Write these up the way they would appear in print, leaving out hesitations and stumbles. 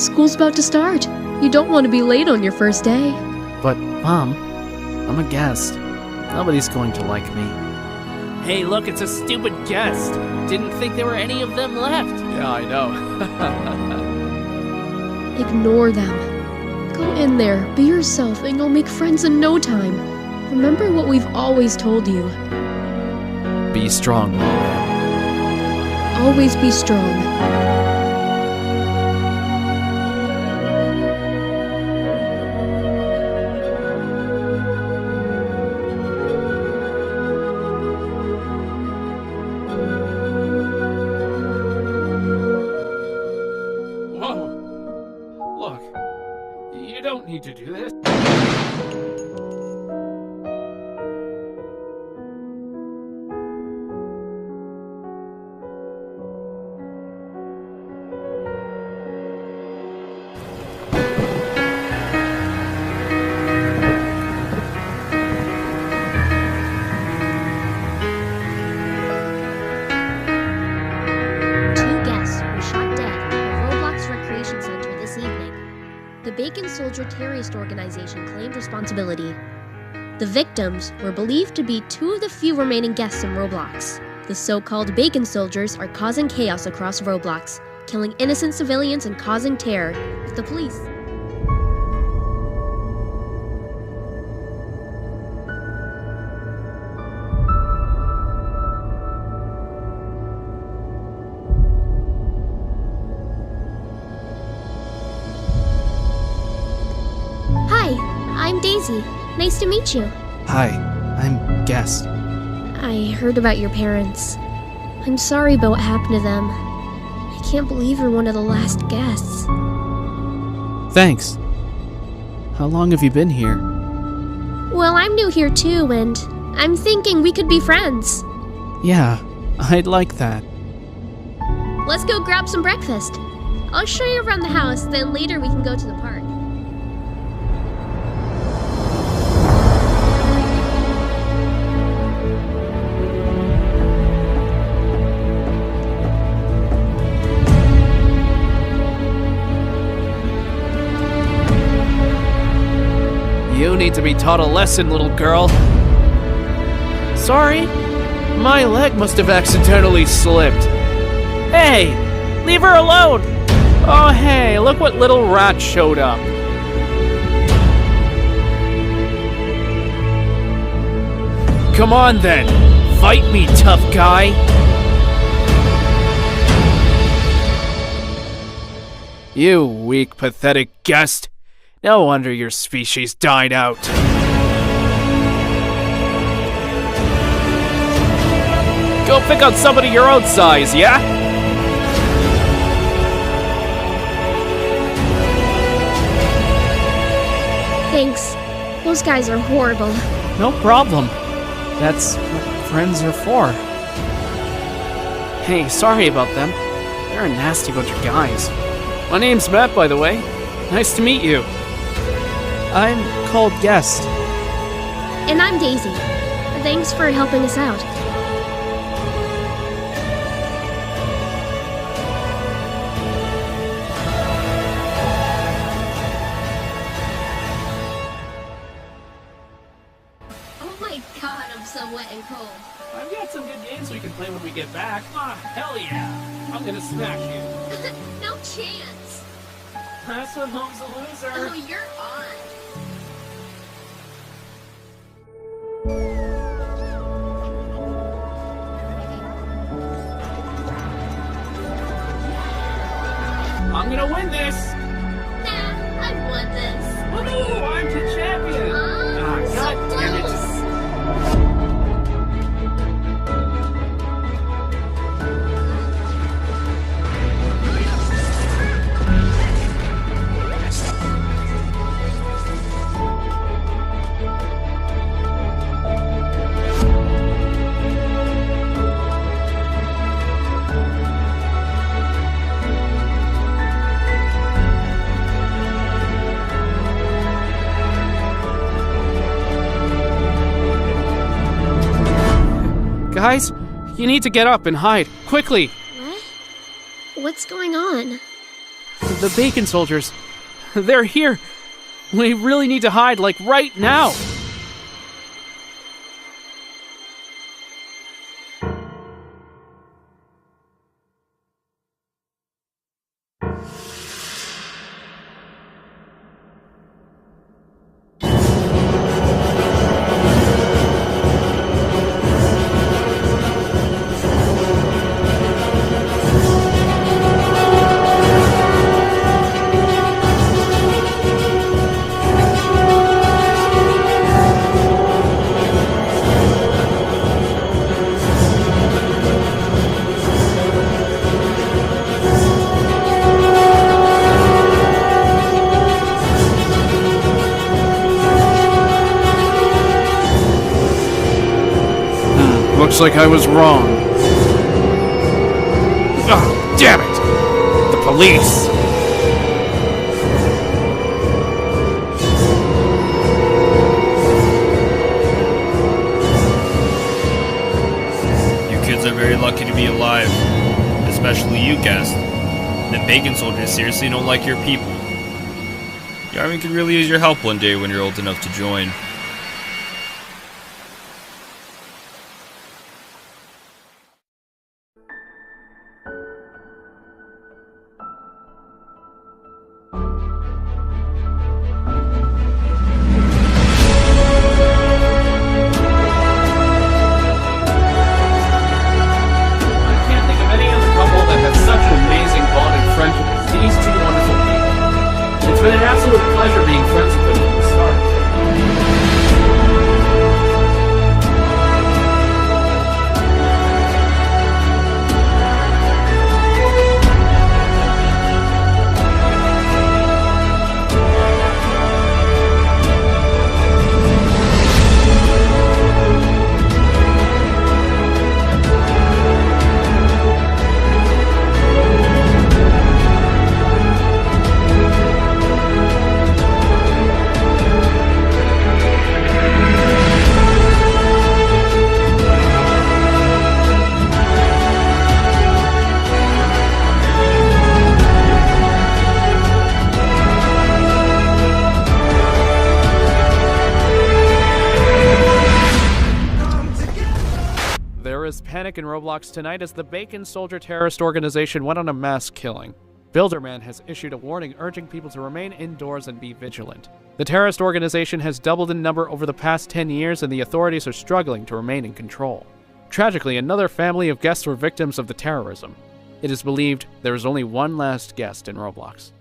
School's about to start. You don't want to be late on your first day. But, Mom, I'm a guest. Nobody's going to like me. Hey, look, it's a stupid guest. Didn't think there were any of them left. Yeah, I know. Ignore them. Go in there, be yourself, and you'll make friends in no time. Remember what we've always told you. Be strong, Mom. Always be strong. Whoa. Look, you don't need to do this. The Bacon Soldier Terrorist Organization claimed responsibility. The victims were believed to be two of the few remaining guests in Roblox. The so-called Bacon Soldiers are causing chaos across Roblox, killing innocent civilians and causing terror with the police. I'm Daisy. Nice to meet you. Hi, I'm Guest. I heard about your parents. I'm sorry about what happened to them. I can't believe you're one of the last guests. Thanks. How long have you been here? Well, I'm new here too, and I'm thinking we could be friends. Yeah, I'd like that. Let's go grab some breakfast. I'll show you around the house, then later we can go to the park. You need to be taught a lesson, little girl. Sorry, my leg must have accidentally slipped. Hey, leave her alone. Oh, hey, look what little rat showed up. Come on then, fight me, tough guy. You weak, pathetic guest. No wonder your species died out. Go pick on somebody your own size, yeah? Thanks. Those guys are horrible. No problem. That's what friends are for. Hey, sorry about them. They're a nasty bunch of guys. My name's Matt, by the way. Nice to meet you. I'm called Guest. And I'm Daisy. Thanks for helping us out. Oh my god, I'm so wet and cold. I've got some good games we can play when we get back. Ah, hell yeah. I'm gonna smash you. No chance. That's what home's a loser. Oh, you're on. I'm gonna win this! Nah, I've won this. Woohoo! I'm the champion! God damn it! Guys, you need to get up and hide, quickly! What? What's going on? The bacon soldiers. They're here. We really need to hide, like right now. Looks like I was wrong. Oh, damn it! The police! You kids are very lucky to be alive. Especially you, guest. The bacon soldiers seriously don't like your people. The army could really use your help one day when you're old enough to join. It's been an absolute pleasure being friends with them from the start. There is panic in Roblox tonight as the Bacon Soldier terrorist organization went on a mass killing. Builderman has issued a warning urging people to remain indoors and be vigilant. The terrorist organization has doubled in number over the past 10 years and the authorities are struggling to remain in control. Tragically, another family of guests were victims of the terrorism. It is believed there is only one last guest in Roblox.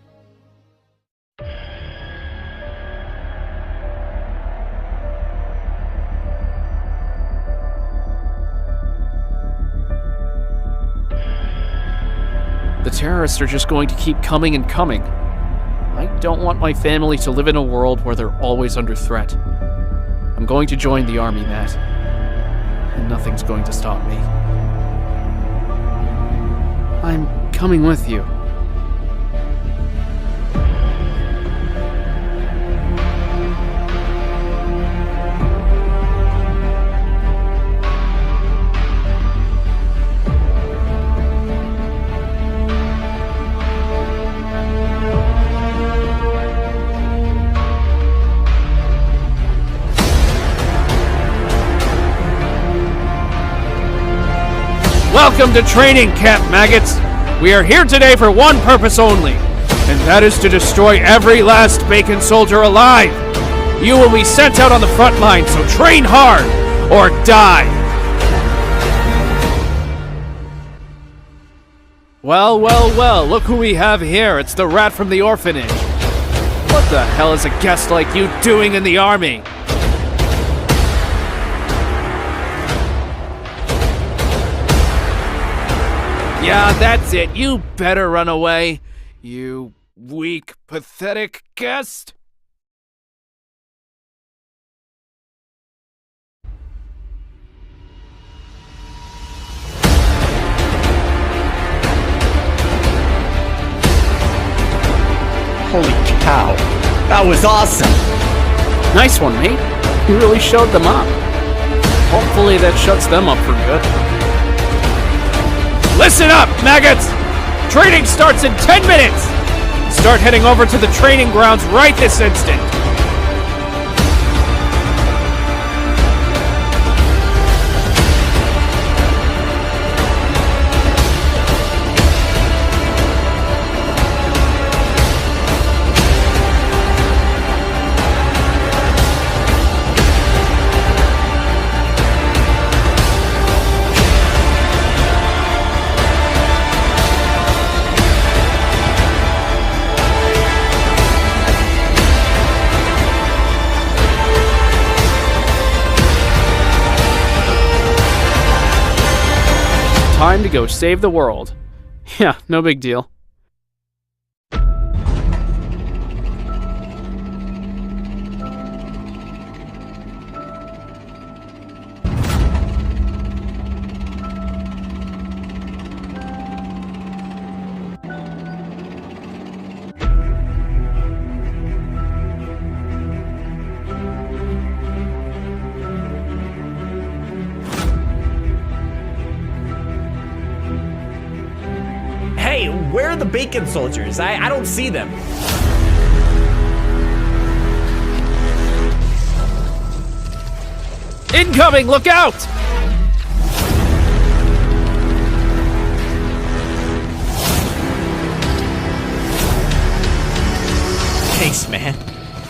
The terrorists are just going to keep coming and coming. I don't want my family to live in a world where they're always under threat. I'm going to join the army, Matt. And nothing's going to stop me. I'm coming with you. Welcome to training camp, maggots! We are here today for one purpose only, and that is to destroy every last Bacon soldier alive! You will be sent out on the front line, so train hard, or die! Well, look who we have here. It's the rat from the orphanage. What the hell is a guest like you doing in the army? Yeah, that's it. You better run away, you weak, pathetic guest. Holy cow, that was awesome! Nice one, mate. You really showed them up. Hopefully that shuts them up for good. Listen up, maggots! Training starts in 10 minutes! Start heading over to the training grounds right this instant! Time to go save the world. Yeah, no big deal. Hey, where are the bacon soldiers? I don't see them. Incoming! Look out! Thanks, man.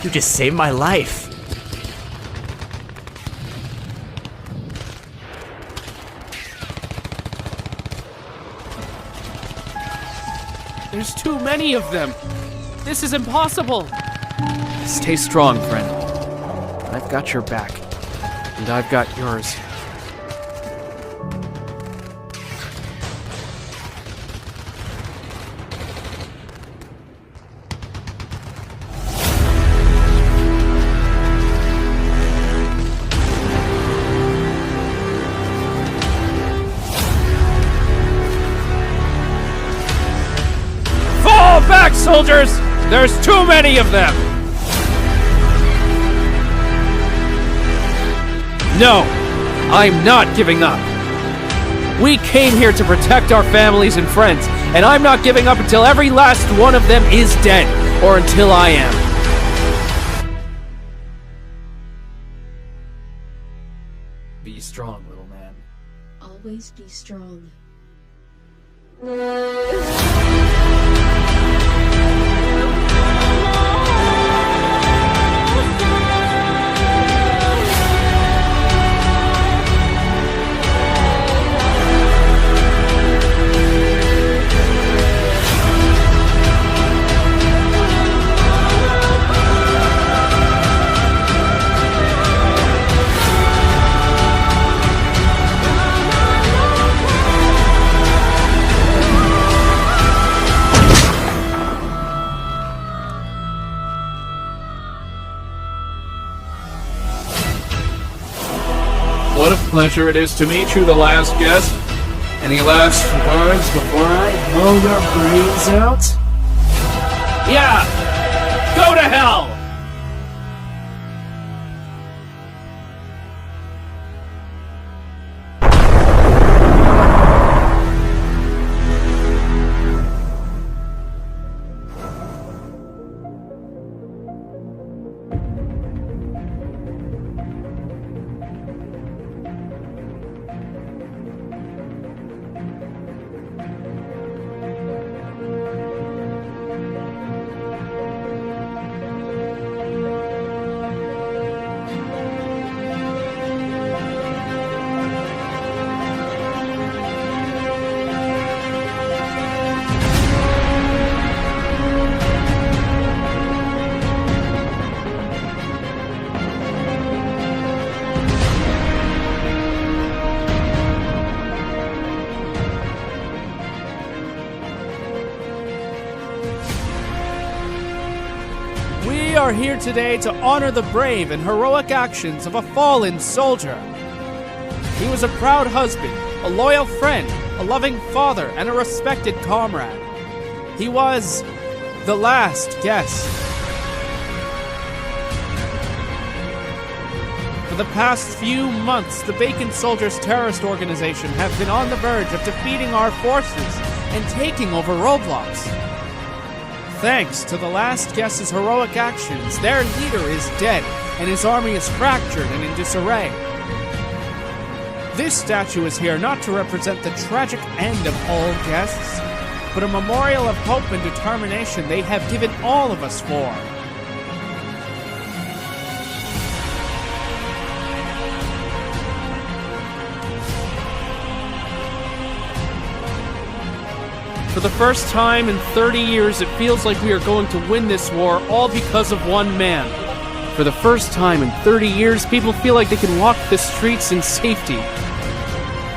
You just saved my life. There's too many of them. This is impossible. Stay strong, friend. I've got your back. And I've got yours. Fall back, soldiers! There's too many of them! No, I'm not giving up. We came here to protect our families and friends, and I'm not giving up until every last one of them is dead, or until I am. Be strong, little man. Always be strong. What a pleasure it is to meet you, the last guest. Any last words before I blow your brains out? Yeah! Go to hell! We are here today to honor the brave and heroic actions of a fallen soldier. He was a proud husband, a loyal friend, a loving father, and a respected comrade. He was the last guest. For the past few months, the Bacon Soldiers terrorist organization have been on the verge of defeating our forces and taking over Roblox. Thanks to the last guest's heroic actions, their leader is dead, and his army is fractured and in disarray. This statue is here not to represent the tragic end of all guests, but a memorial of hope and determination they have given all of us for. For the first time in 30 years, it feels like we are going to win this war all because of one man. For the first time in 30 years, people feel like they can walk the streets in safety.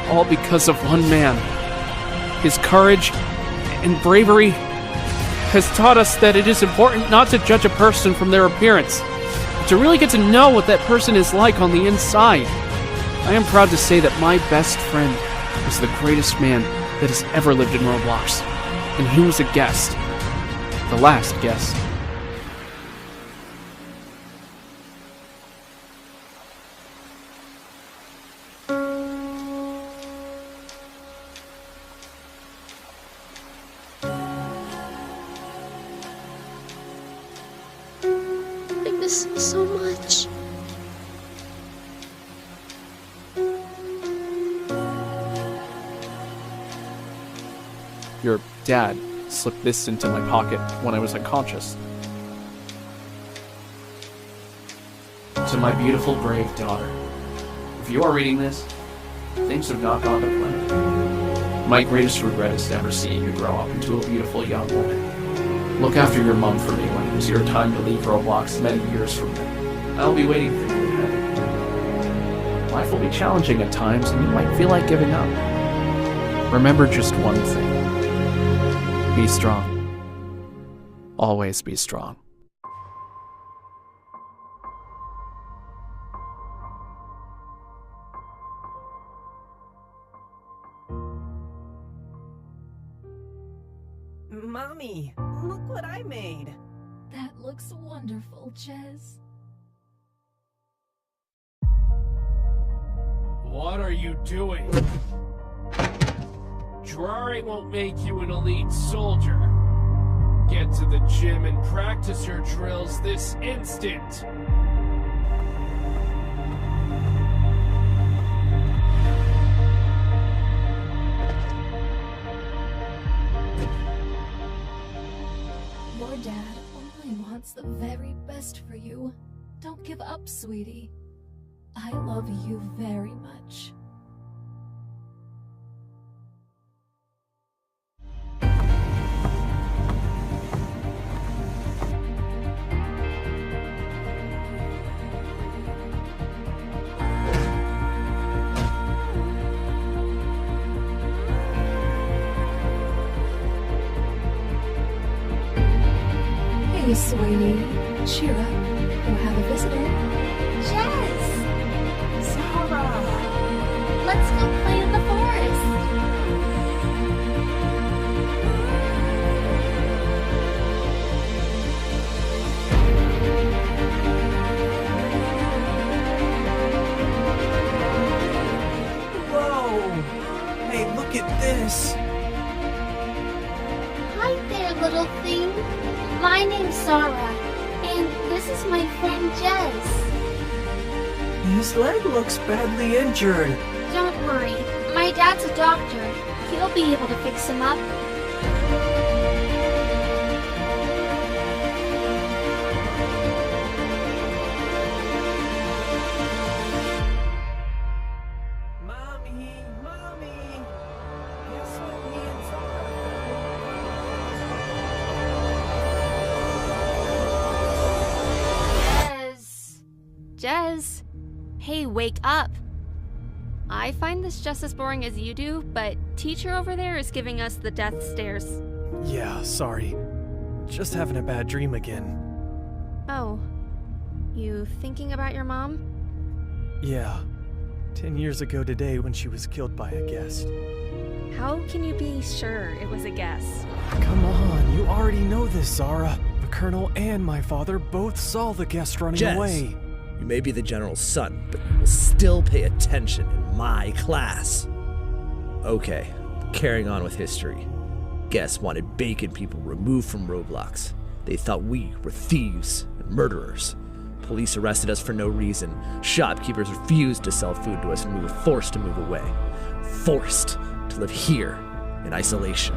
All because of one man. His courage and bravery has taught us that it is important not to judge a person from their appearance, but to really get to know what that person is like on the inside. I am proud to say that my best friend is the greatest man that has ever lived in Roblox, and he was a guest. The last guest. I miss him so much. Your dad slipped this into my pocket when I was unconscious. To my beautiful, brave daughter, if you are reading this, things have not gone to plan. My greatest regret is never seeing you grow up into a beautiful young woman. Look after your mom for me when it is your time to leave Roblox many years from now. I'll be waiting for you ahead. Life will be challenging at times, and you might feel like giving up. Remember just one thing. Be strong. Always be strong. Mommy, look what I made. That looks wonderful, Jez. What are you doing? Drawing won't make you an elite soldier. Get to the gym and practice your drills this instant. Your dad only wants the very best for you. Don't give up, sweetie. I love you very much. Hey, sweetie. Cheer up. You have a visitor. Jez! Zara! Let's go play in the forest! Whoa! Hey, look at this! Hi there, little thing. My name's Sarah, and this is my friend Jez. His leg looks badly injured. Don't worry, my dad's a doctor. He'll be able to fix him up. Mommy! Guess what me and Zara Jez! Hey, wake up! I find this just as boring as you do, but teacher over there is giving us the death stares. Yeah, sorry. Just having a bad dream again. Oh. You thinking about your mom? Yeah. 10 years ago today when she was killed by a guest. How can you be sure it was a guess? Come on, you already know this, Zara. The Colonel and my father both saw the guest running Jez, away. You may be the General's son, but you will still pay attention in my class. Okay, carrying on with history. Guests wanted bacon people removed from Roblox. They thought we were thieves and murderers. Police arrested us for no reason. Shopkeepers refused to sell food to us, and we were forced to move away. Forced to live here in isolation.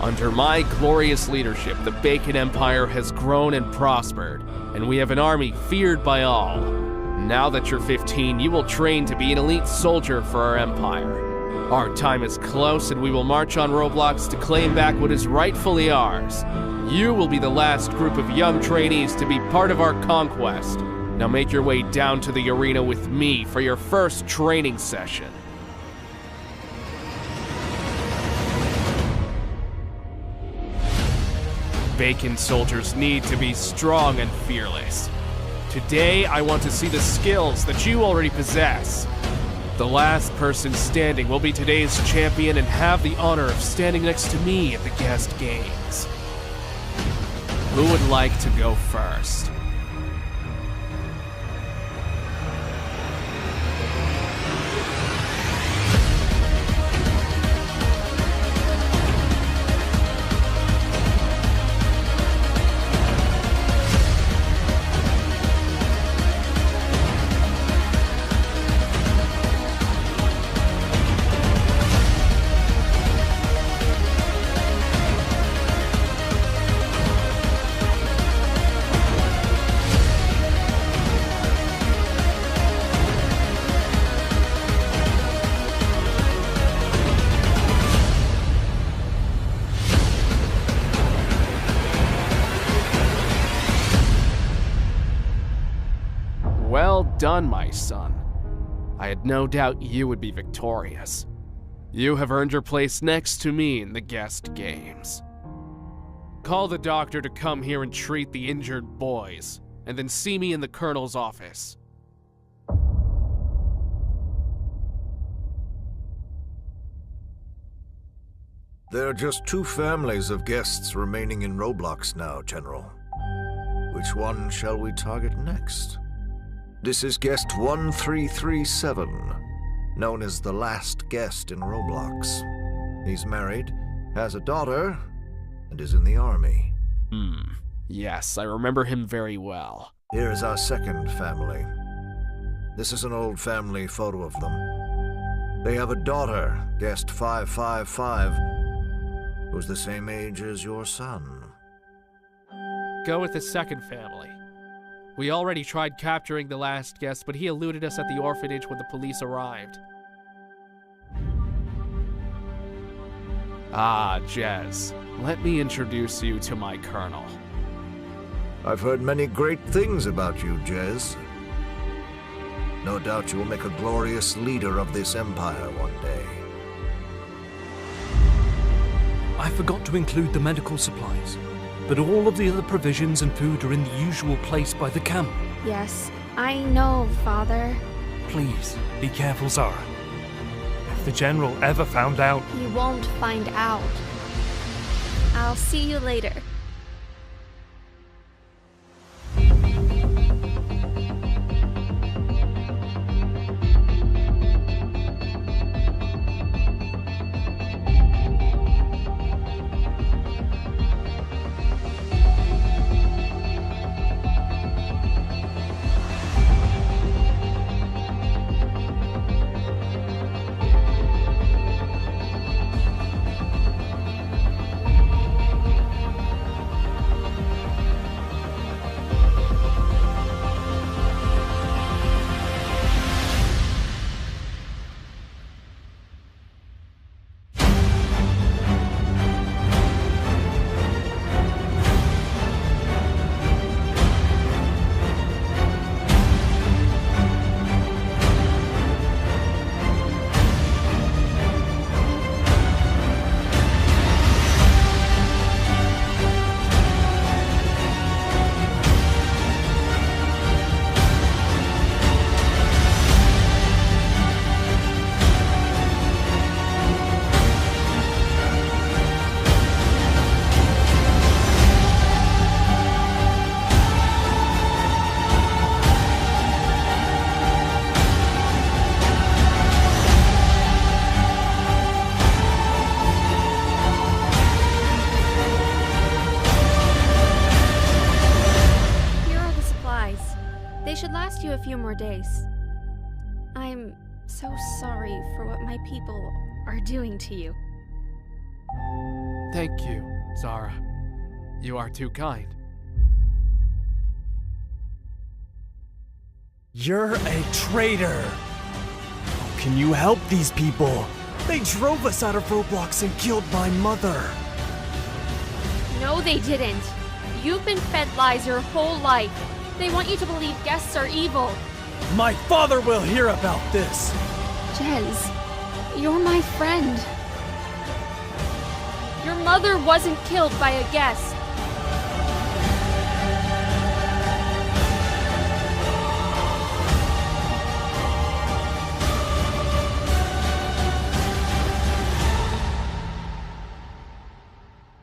Under my glorious leadership, the Bacon Empire has grown and prospered, and we have an army feared by all. Now that you're 15, you will train to be an elite soldier for our empire. Our time is close, and we will march on Roblox to claim back what is rightfully ours. You will be the last group of young trainees to be part of our conquest. Now make your way down to the arena with me for your first training session. Bacon soldiers need to be strong and fearless. Today, I want to see the skills that you already possess. The last person standing will be today's champion and have the honor of standing next to me at the guest games. Who would like to go first? Well done, my son. I had no doubt you would be victorious. You have earned your place next to me in the guest games. Call the doctor to come here and treat the injured boys, and then see me in the Colonel's office. There are just 2 families of guests remaining in Roblox now, General. Which one shall we target next? This is guest 1337, known as the last guest in Roblox. He's married, has a daughter, and is in the army. Yes, I remember him very well. Here is our second family. This is an old family photo of them. They have a daughter, guest 555, who's the same age as your son. Go with the second family. We already tried capturing the last guest, but he eluded us at the orphanage when the police arrived. Ah, Jez. Let me introduce you to my colonel. I've heard many great things about you, Jez. No doubt you will make a glorious leader of this empire one day. I forgot to include the medical supplies, but all of the other provisions and food are in the usual place by the camp. Yes, I know, Father. Please, be careful, Zara. If the General ever found out... He won't find out. I'll see you later. promised you a few more days. I'm so sorry for what my people are doing to you. Thank you, Zara. You are too kind. You're a traitor! How can you help these people? They drove us out of Roblox and killed my mother! No, they didn't. You've been fed lies your whole life. They want you to believe guests are evil. My father will hear about this! Jez, you're my friend. Your mother wasn't killed by a guest.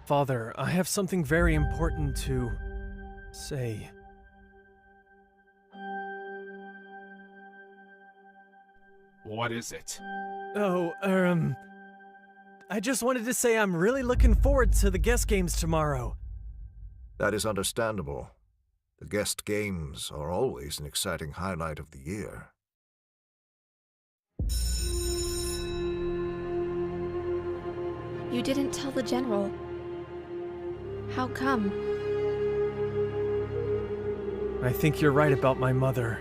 Father, I have something very important to say. What is it? Oh, I just wanted to say I'm really looking forward to the guest games tomorrow. That is understandable. The guest games are always an exciting highlight of the year. You didn't tell the general. How come? I think you're right about my mother.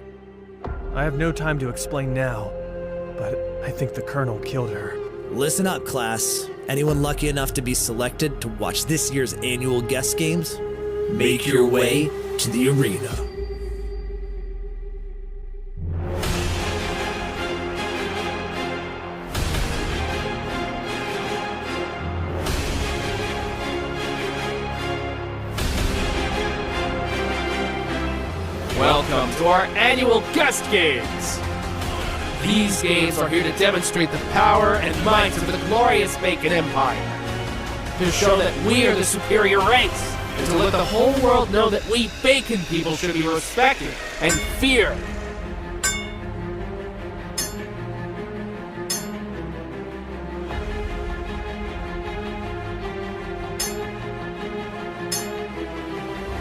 I have no time to explain now, but I think the Colonel killed her. Listen up, class. Anyone lucky enough to be selected to watch this year's annual guest games? Make your way to the arena. Welcome to our annual guest games! These games are here to demonstrate the power and might of the glorious Bacon Empire. To show that we are the superior race, and to let the whole world know that we Bacon people should be respected and feared.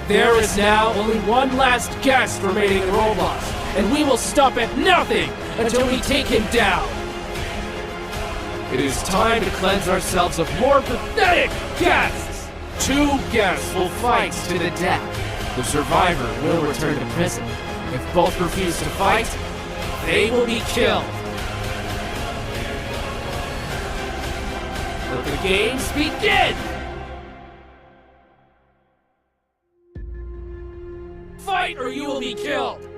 There is now only one last guest remaining in Roblox, and we will stop at nothing until we take him down. It is time to cleanse ourselves of more pathetic guests. 2 guests will fight to the death. The survivor will return to prison. If both refuse to fight, they will be killed. Let the games begin! Fight or you will be killed!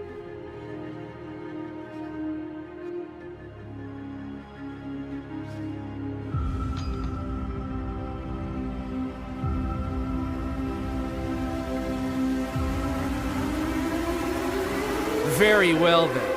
Very well then.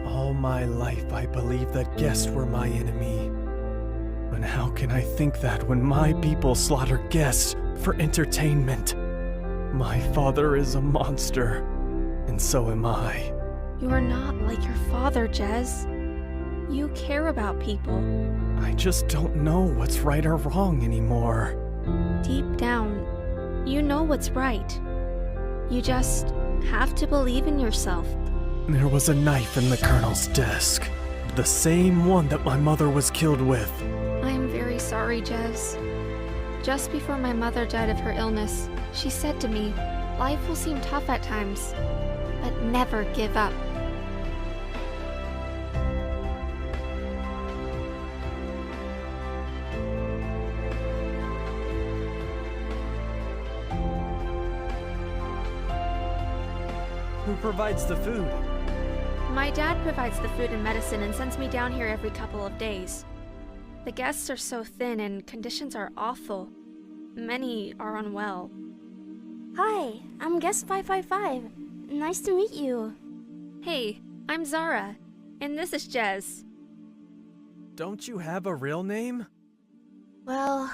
All my life I believed that guests were my enemy. But how can I think that when my people slaughter guests for entertainment? My father is a monster, and so am I. You are not like your father, Jez. You care about people. I just don't know what's right or wrong anymore. Deep down, you know what's right. You just have to believe in yourself. There was a knife in the Colonel's desk. The same one that my mother was killed with. I am very sorry, Jez. Just before my mother died of her illness, she said to me, life will seem tough at times, but never give up. Who provides the food? My dad provides the food and medicine and sends me down here every couple of days. The guests are so thin and conditions are awful. Many are unwell. Hi, I'm Guest 555. Nice to meet you. Hey, I'm Zara, and this is Jez. Don't you have a real name? Well,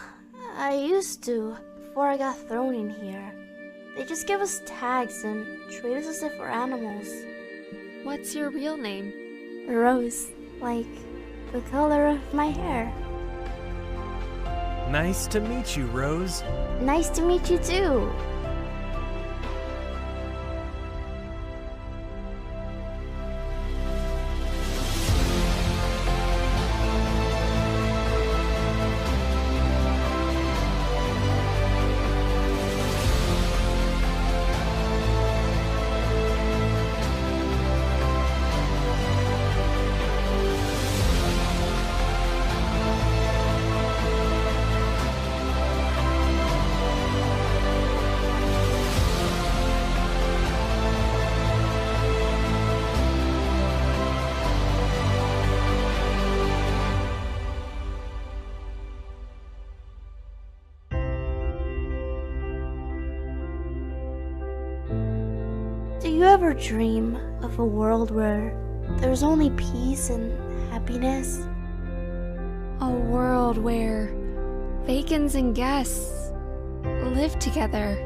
I used to, before I got thrown in here. They just give us tags and treat us as if we're animals. What's your real name? Rose, like the color of my hair. Nice to meet you, Rose. Nice to meet you too. Do you ever dream of a world where there's only peace and happiness? A world where Bacons and guests live together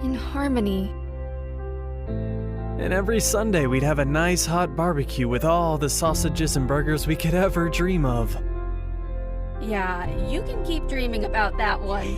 in harmony. And every Sunday we'd have a nice hot barbecue with all the sausages and burgers we could ever dream of. Yeah, you can keep dreaming about that one.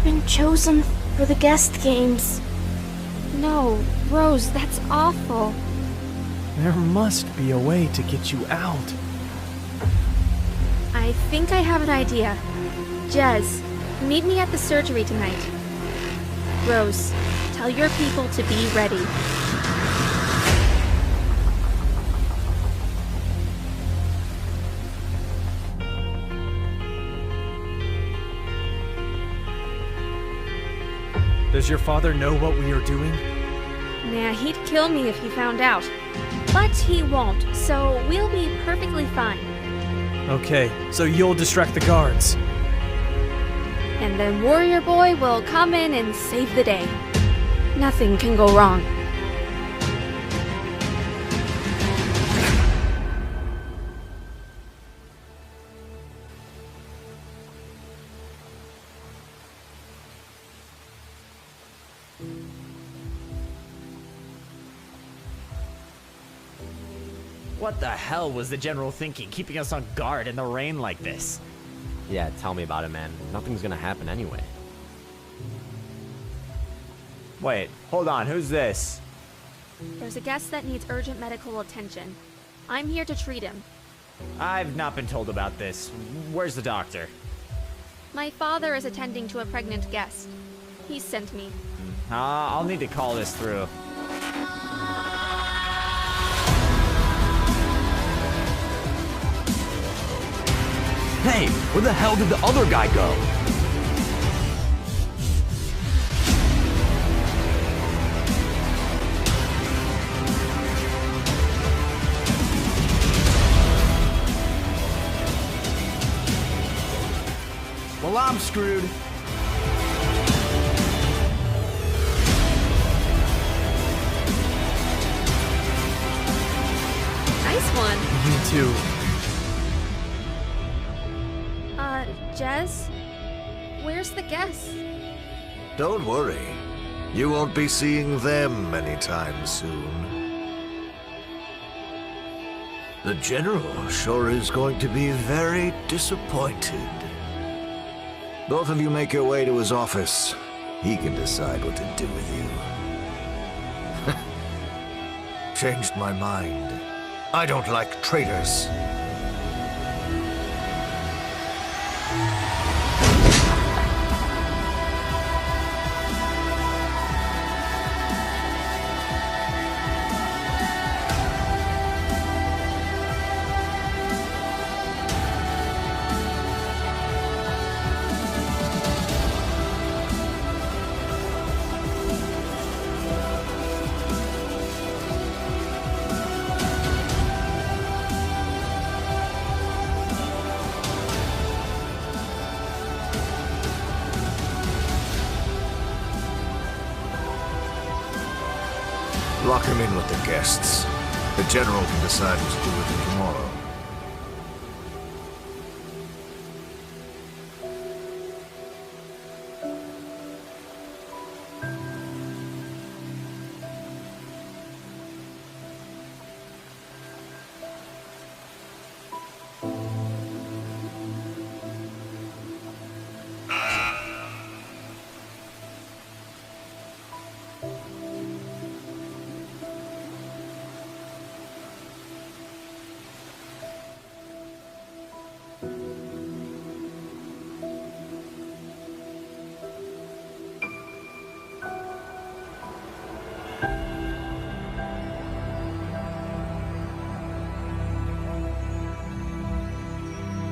Been chosen for the guest games. No, Rose, that's awful. There must be a way to get you out. I think I have an idea. Jez, meet me at the surgery tonight. Rose, tell your people to be ready. Does your father know what we are doing? Nah, he'd kill me if he found out. But he won't, so we'll be perfectly fine. Okay, so you'll distract the guards. And then Warrior Boy will come in and save the day. Nothing can go wrong. What the hell was the General thinking, keeping us on guard in the rain like this? Yeah, tell me about it, man. Nothing's gonna happen anyway. Wait, hold on, who's this? There's a guest that needs urgent medical attention. I'm here to treat him. I've not been told about this. Where's the doctor? My father is attending to a pregnant guest. He sent me. I'll need to call this through. Hey, where the hell did the other guy go? Well, I'm screwed. Nice one. Me too. Jez? Where's the guest? Don't worry. You won't be seeing them anytime soon. The General sure is going to be very disappointed. Both of you make your way to his office. He can decide what to do with you. Changed my mind. I don't like traitors. Lock him in with the guests. The General can decide what to do with him tomorrow.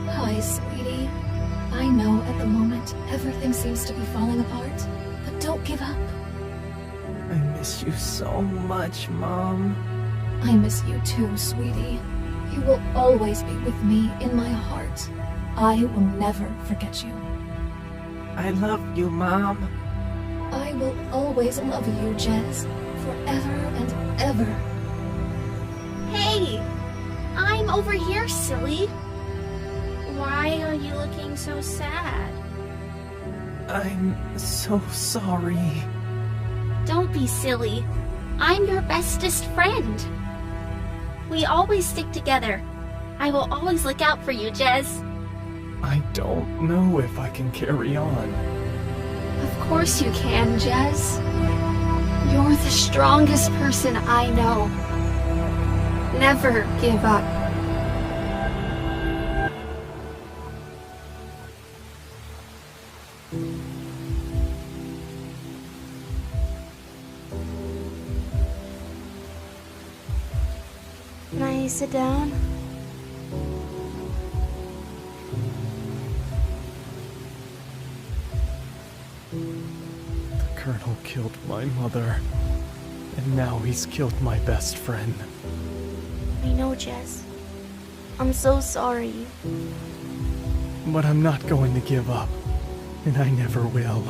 Hi, sweetie. I know at the moment everything seems to be falling apart, but don't give up. I miss you so much, Mom. I miss you too, sweetie. You will always be with me in my heart. I will never forget you. I love you, Mom. I will always love you, Jez, forever and ever. Hey! I'm over here, silly. Why are you looking so sad? I'm so sorry. Don't be silly. I'm your bestest friend. We always stick together. I will always look out for you, Jez. I don't know if I can carry on. Of course you can, Jez. You're the strongest person I know. Never give up. Can I sit down? The Colonel killed my mother, and now he's killed my best friend. I know, Jez. I'm so sorry. But I'm not going to give up, and I never will.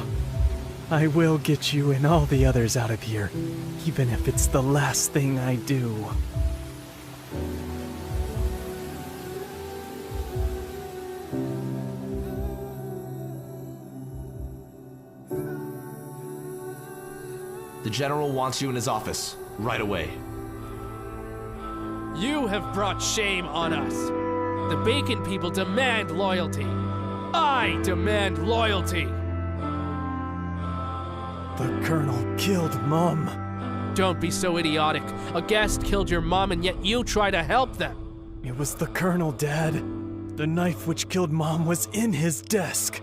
I will get you and all the others out of here, even if it's the last thing I do. The General wants you in his office, right away. You have brought shame on us. The Bacon people demand loyalty. I demand loyalty. The Colonel killed Mom. Don't be so idiotic. A guest killed your mom and yet you try to help them. It was the Colonel, Dad. The knife which killed Mom was in his desk.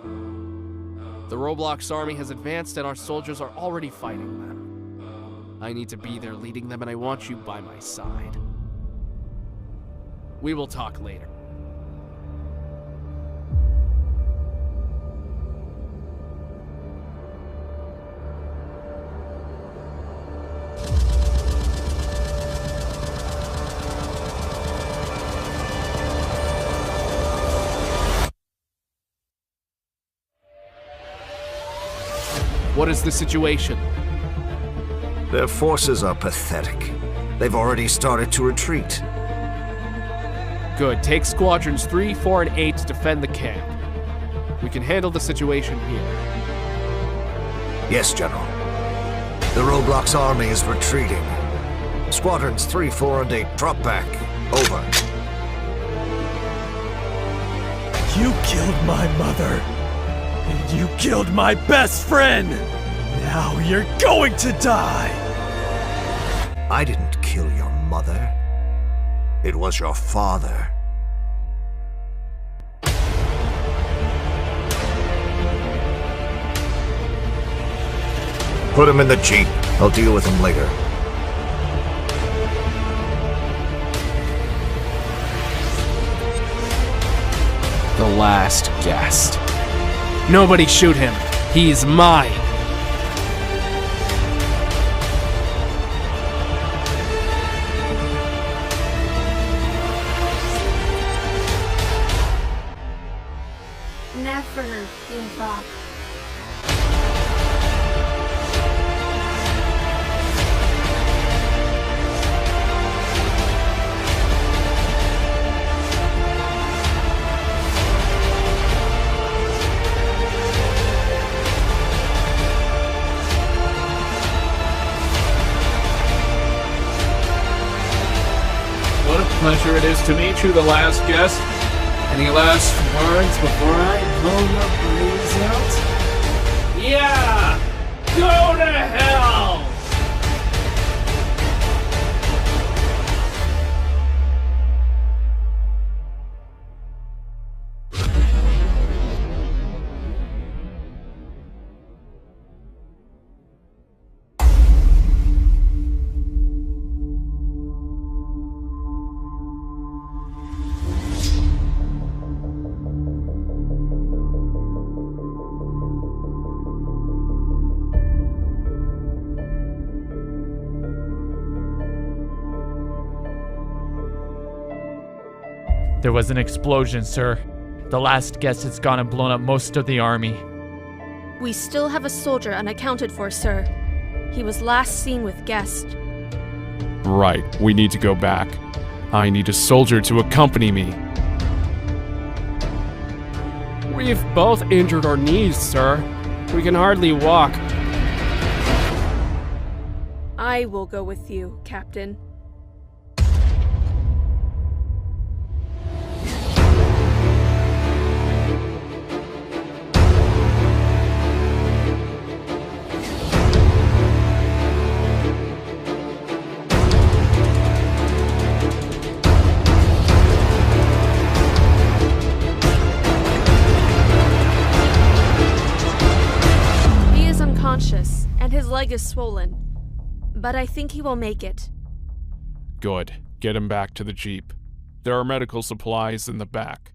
The Roblox army has advanced and our soldiers are already fighting them. I need to be there leading them and I want you by my side. We will talk later. What is the situation? Their forces are pathetic. They've already started to retreat. Good. Take squadrons 3, 4, and 8 to defend the camp. We can handle the situation here. Yes, General. The Roblox army is retreating. Squadrons 3, 4, and 8, drop back. Over. You killed my mother. And you killed my best friend! Now you're going to die! I didn't kill your mother. It was your father. Put him in the Jeep. I'll deal with him later. The last guest. Nobody shoot him. He's mine. Never give up. What a pleasure it is to meet you, the last guest. Any last words before I blow your brains out? Yeah! Go to hell! There was an explosion, sir. The last guest has gone and blown up most of the army. We still have a soldier unaccounted for, sir. He was last seen with Guest. Right, we need to go back. I need a soldier to accompany me. We've both injured our knees, sir. We can hardly walk. I will go with you, Captain. And his leg is swollen, but I think he will make it. Good. Get him back to the Jeep. There are medical supplies in the back.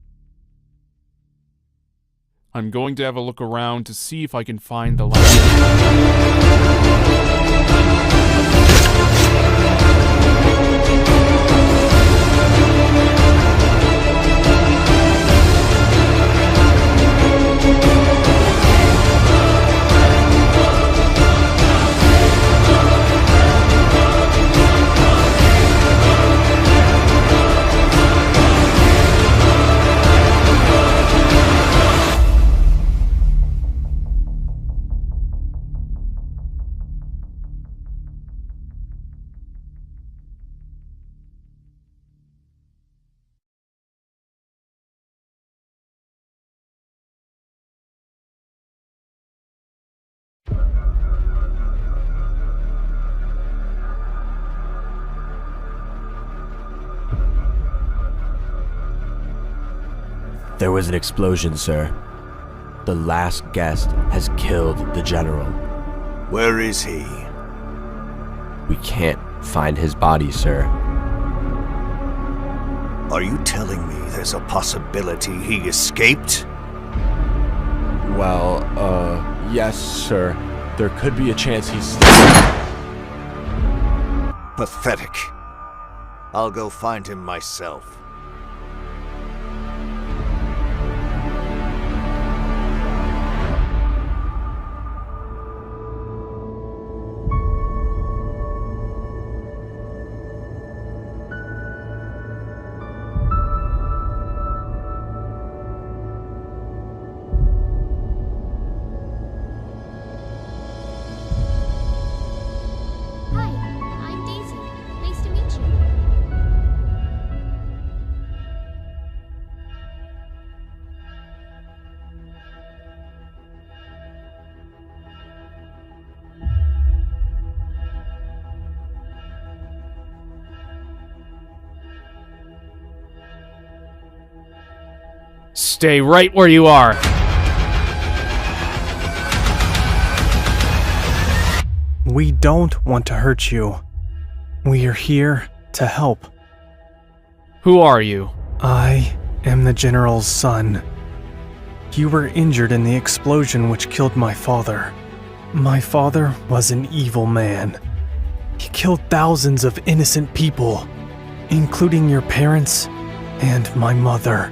I'm going to have a look around to see if I can find the There was an explosion, sir. The last guest has killed the general. Where is he? We can't find his body, sir. Are you telling me there's a possibility he escaped? Well, yes, sir. There could be a chance he's... Pathetic. I'll go find him myself. Stay right where you are. We don't want to hurt you. We are here to help. Who are you? I am the General's son. You were injured in the explosion which killed my father. My father was an evil man. He killed thousands of innocent people, including your parents and my mother.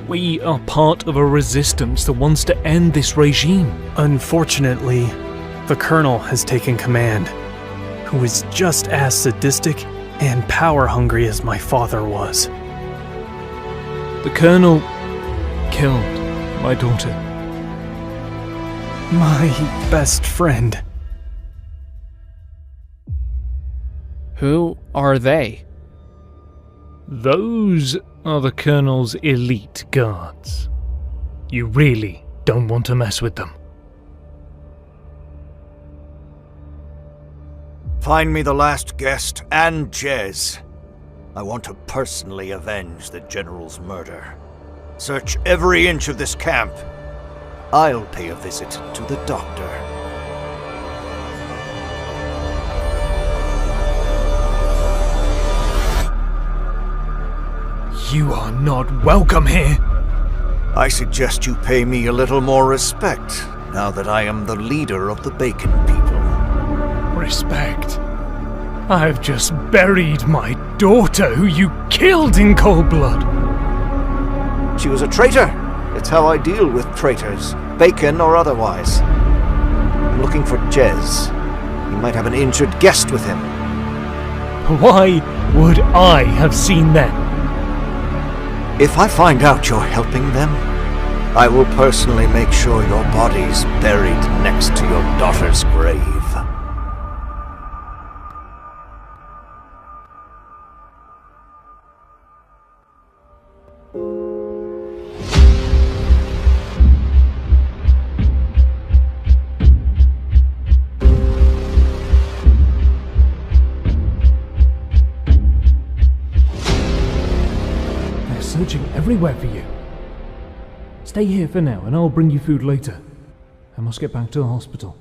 We are part of a resistance that wants to end this regime. Unfortunately, the Colonel has taken command, who is just as sadistic and power-hungry as my father was. The Colonel killed my daughter. My best friend. Who are they? Those are the Colonel's elite guards. You really don't want to mess with them. Find me the last guest and Jez. I want to personally avenge the General's murder. Search every inch of this camp. I'll pay a visit to the doctor. You are not welcome here. I suggest you pay me a little more respect, now that I am the leader of the Bacon people. Respect? I've just buried my daughter, who you killed in cold blood. She was a traitor. It's how I deal with traitors, Bacon or otherwise. I'm looking for Jez. He might have an injured guest with him. Why would I have seen them? If I find out you're helping them, I will personally make sure your body's buried next to your daughter's grave. Searching everywhere for you. Stay here for now, and I'll bring you food later. I must get back to the hospital.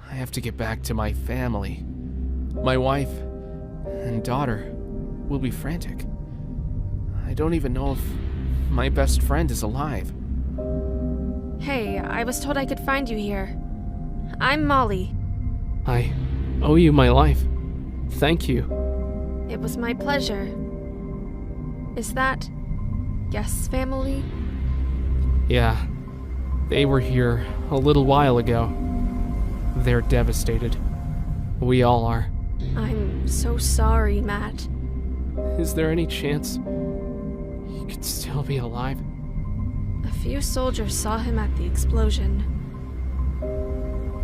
I have to get back to my family. My wife and daughter will be frantic. I don't even know if my best friend is alive. Hey, I was told I could find you here. I'm Molly. I owe you my life. Thank you. It was my pleasure. Is that Guest's family? Yeah. They were here a little while ago. They're devastated. We all are. I'm so sorry, Matt. Is there any chance he could still be alive? A few soldiers saw him at the explosion.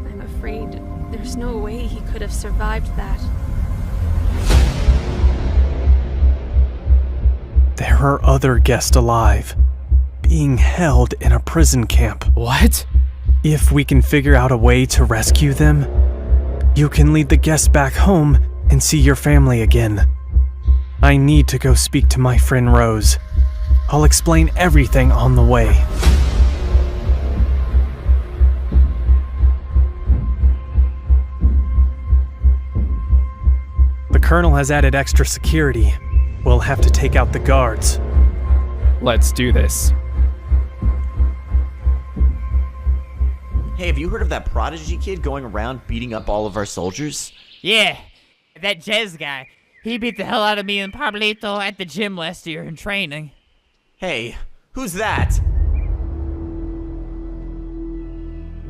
I'm afraid there's no way he could have survived that. There are other guests alive, being held in a prison camp. What? If we can figure out a way to rescue them, you can lead the guests back home and see your family again. I need to go speak to my friend Rose. I'll explain everything on the way. The Colonel has added extra security. We'll have to take out the guards. Let's do this. Hey, have you heard of that prodigy kid going around beating up all of our soldiers? Yeah, that Jez guy. He beat the hell out of me and Pablito at the gym last year in training. Hey, who's that?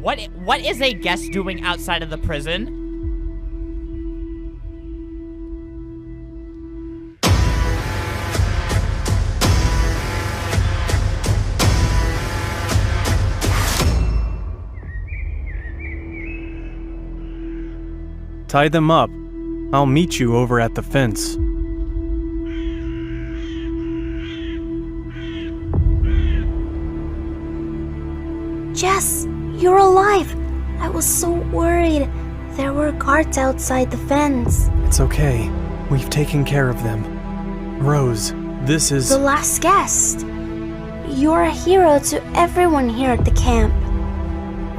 What is a guest doing outside of the prison? Tie them up. I'll meet you over at the fence. Jess, you're alive! I was so worried. There were guards outside the fence. It's okay. We've taken care of them. Rose, this is... The last guest. You're a hero to everyone here at the camp.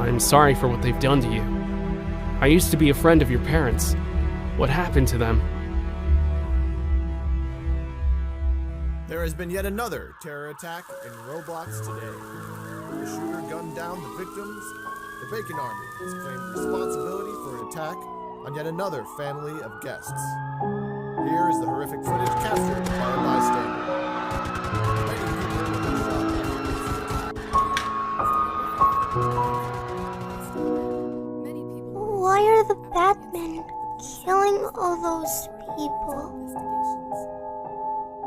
I'm sorry for what they've done to you. I used to be a friend of your parents. What happened to them? There has been yet another terror attack in Roblox today. The shooter gunned down the victims. The Bacon Army has claimed responsibility for an attack on yet another family of guests. Here is the horrific footage captured by a bystander. Why are the Batmen killing all those people?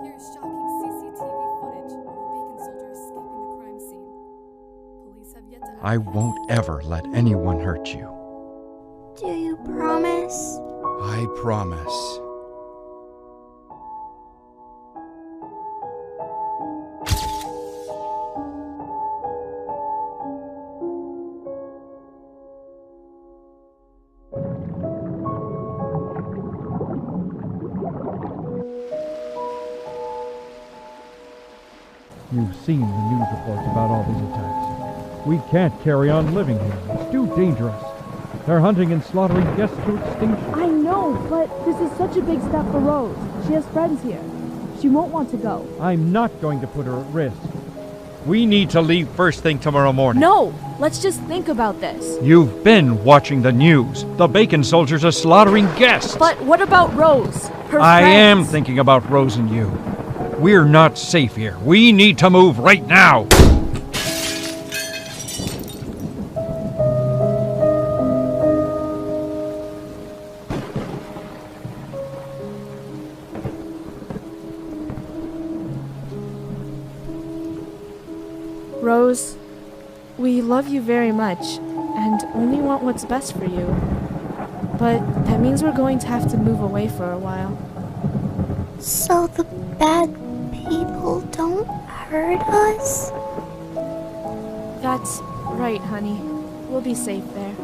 Here's shocking CCTV footage of a Bacon soldier escaping the crime scene. Police have yet to... I won't ever let anyone hurt you. Do you promise? I promise. You've seen the news reports about all these attacks. We can't carry on living here. It's too dangerous. They're hunting and slaughtering guests to extinction. I know, but this is such a big step for Rose. She has friends here. She won't want to go. I'm not going to put her at risk. We need to leave first thing tomorrow morning. No! Let's just think about this. You've been watching the news. The Bacon soldiers are slaughtering guests. But what about Rose? Her I friends? am thinking about Rose and you. We're not safe here. We need to move right now. Rose, we love you very much and only want what's best for you. But that means we're going to have to move away for a while. So the bad people don't hurt us? That's right, honey. We'll be safe there.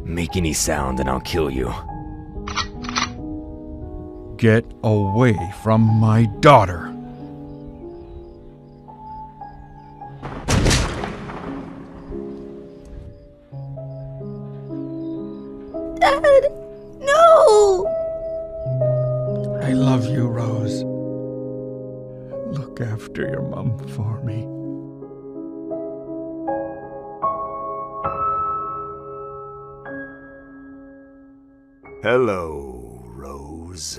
Make any sound and I'll kill you. Get away from my daughter. Dad, no! I love you, Rose. Look after your mom for me. Hello, Rose.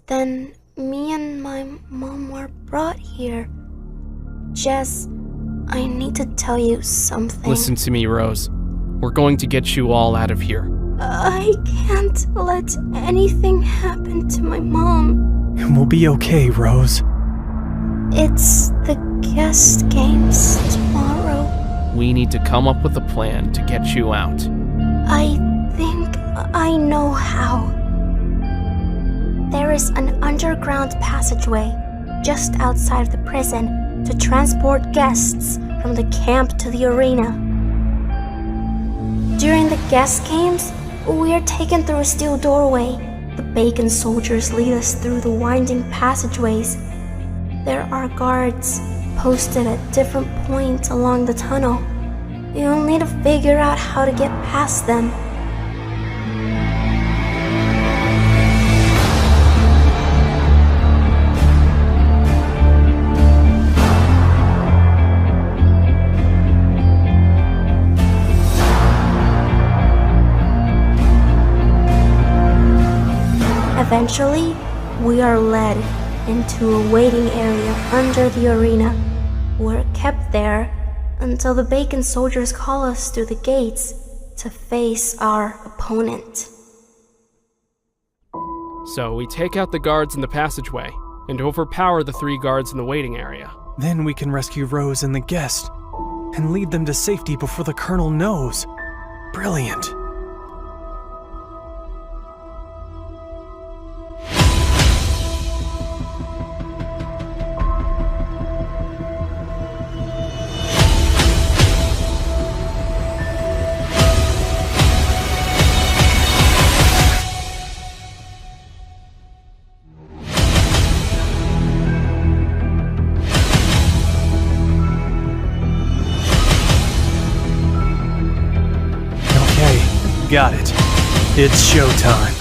Then me and my mom were brought here. Jess, I need to tell you something. Listen to me, Rose. We're going to get you all out of here. I can't let anything happen to my mom. It will be okay, Rose. It's the guest games tomorrow. We need to come up with a plan to get you out. I think I know how. There is an underground passageway just outside of the prison to transport guests from the camp to the arena. During the guest games, we are taken through a steel doorway. The bacon soldiers lead us through the winding passageways. There are guards posted at different points along the tunnel. You'll need to figure out how to get past them. Eventually, we are led into a waiting area under the arena. We're kept there until the bacon soldiers call us through the gates to face our opponent. So we take out the guards in the passageway and overpower the 3 guards in the waiting area. Then we can rescue Rose and the guest and lead them to safety before the Colonel knows. Brilliant. Got it. It's showtime.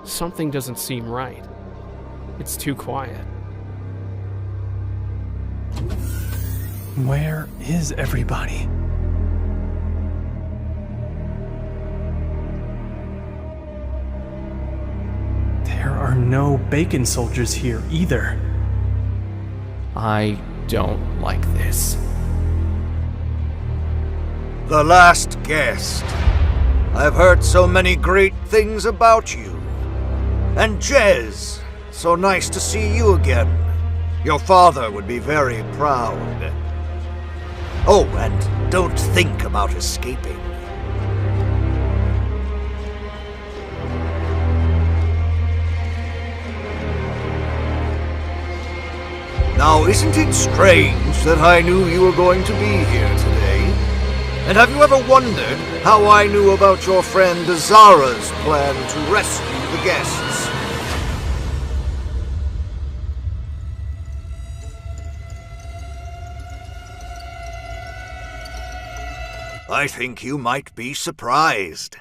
Something doesn't seem right. It's too quiet. Where is everybody? There are no bacon soldiers here either. I don't like this. The last guest. I've heard so many great things about you. And Jez, so nice to see you again. Your father would be very proud. Oh, and don't think about escaping. Now, isn't it strange that I knew you were going to be here today? And have you ever wondered how I knew about your friend Azara's plan to rescue the guests? I think you might be surprised.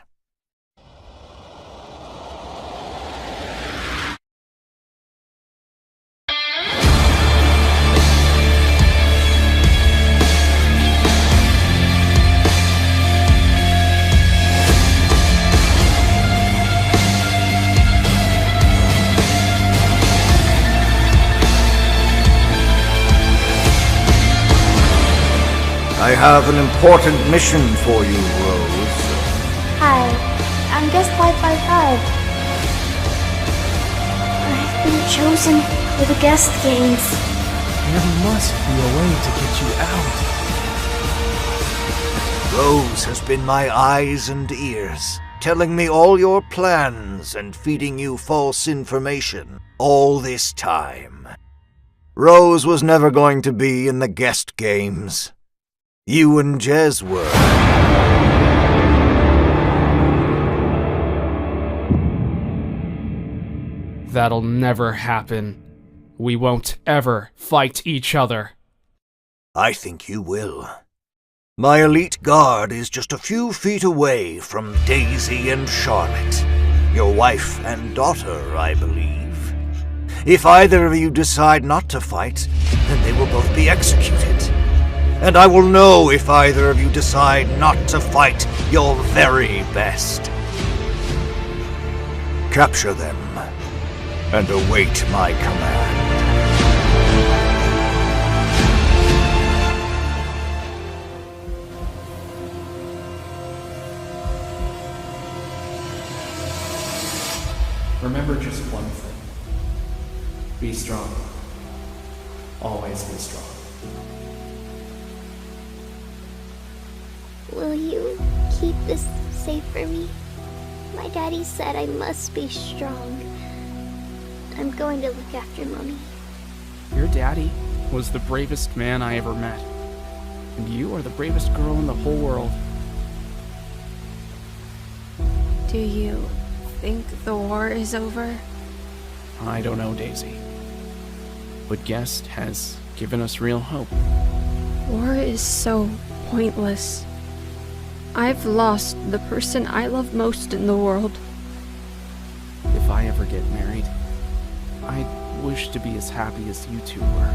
I have an important mission for you, Rose. Hi, I'm guest 555. I've been chosen for the guest games. There must be a way to get you out. Rose has been my eyes and ears, telling me all your plans and feeding you false information all this time. Rose was never going to be in the guest games. You and Jez were. That'll never happen. We won't ever fight each other. I think you will. My elite guard is just a few feet away from Daisy and Charlotte, your wife and daughter, I believe. If either of you decide not to fight, then they will both be executed. And I will know if either of you decide not to fight your very best. Capture them, and await my command. Remember just one thing. Be strong. Always be strong. Will you keep this safe for me? My daddy said I must be strong. I'm going to look after Mommy. Your daddy was the bravest man I ever met. And you are the bravest girl in the whole world. Do you think the war is over? I don't know, Daisy. But Guest has given us real hope. War is so pointless. I've lost the person I love most in the world. If I ever get married, I wish to be as happy as you two were.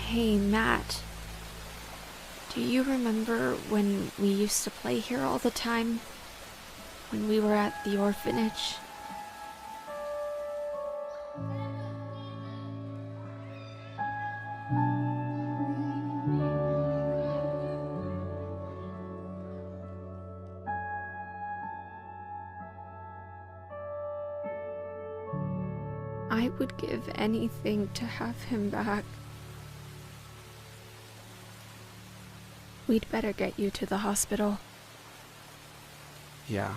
Hey, Matt. Do you remember when we used to play here all the time? When we were at the orphanage? I would give anything to have him back. We'd better get you to the hospital. Yeah.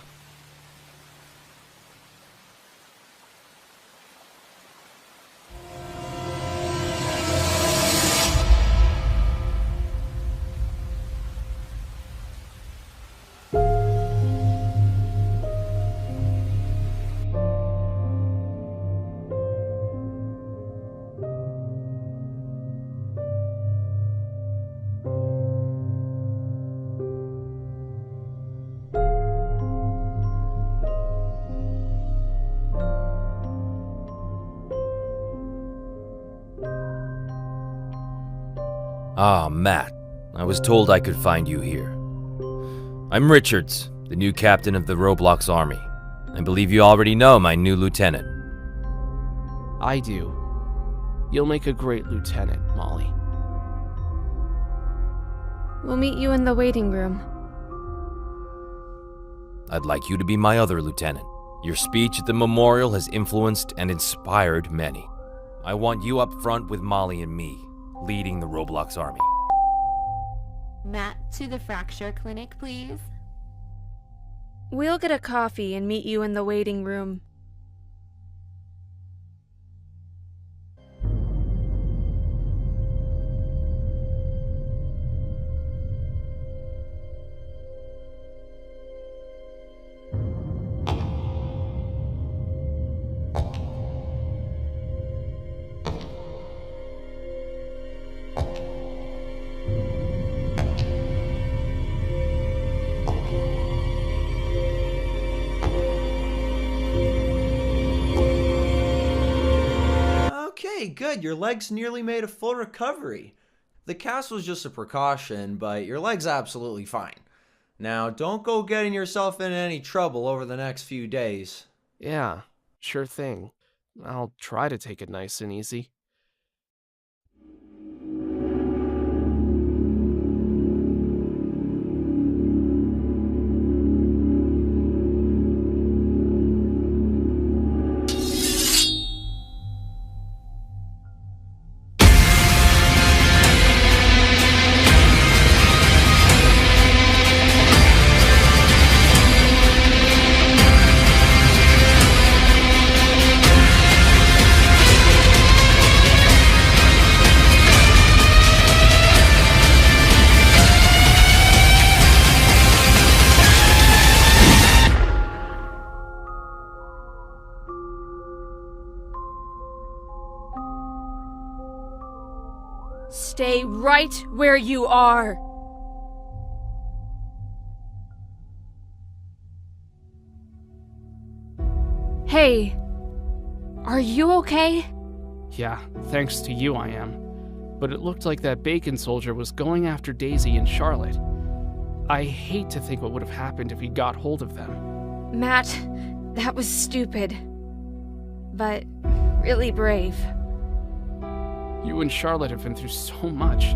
Ah, Matt. I was told I could find you here. I'm Richards, the new captain of the Roblox army. I believe you already know my new lieutenant. I do. You'll make a great lieutenant, Molly. We'll meet you in the waiting room. I'd like you to be my other lieutenant. Your speech at the memorial has influenced and inspired many. I want you up front with Molly and me, leading the Roblox army. Matt, to the fracture clinic, please. We'll get a coffee and meet you in the waiting room. Okay, good. Your leg's nearly made a full recovery. The cast was just a precaution, but your leg's absolutely fine. Now, don't go getting yourself into any trouble over the next few days. Yeah, sure thing. I'll try to take it nice and easy. Stay right where you are. Hey, are you okay? Yeah, thanks to you I am. But it looked like that bacon soldier was going after Daisy and Charlotte. I hate to think what would have happened if he got hold of them. Matt, that was stupid. But really brave. You and Charlotte have been through so much.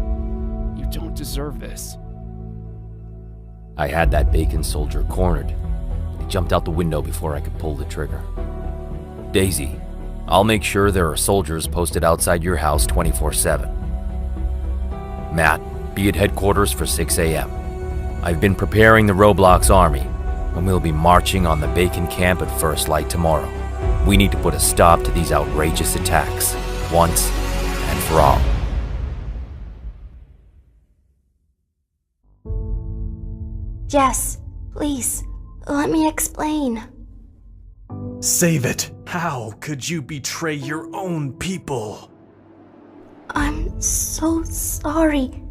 You don't deserve this. I had that bacon soldier cornered. He jumped out the window before I could pull the trigger. Daisy, I'll make sure there are soldiers posted outside your house 24/7. Matt, be at headquarters for 6 a.m. I've been preparing the Roblox army, and we'll be marching on the bacon camp at first light tomorrow. We need to put a stop to these outrageous attacks, once and for all. Jess, please, let me explain. Save it. How could you betray your own people? I'm so sorry.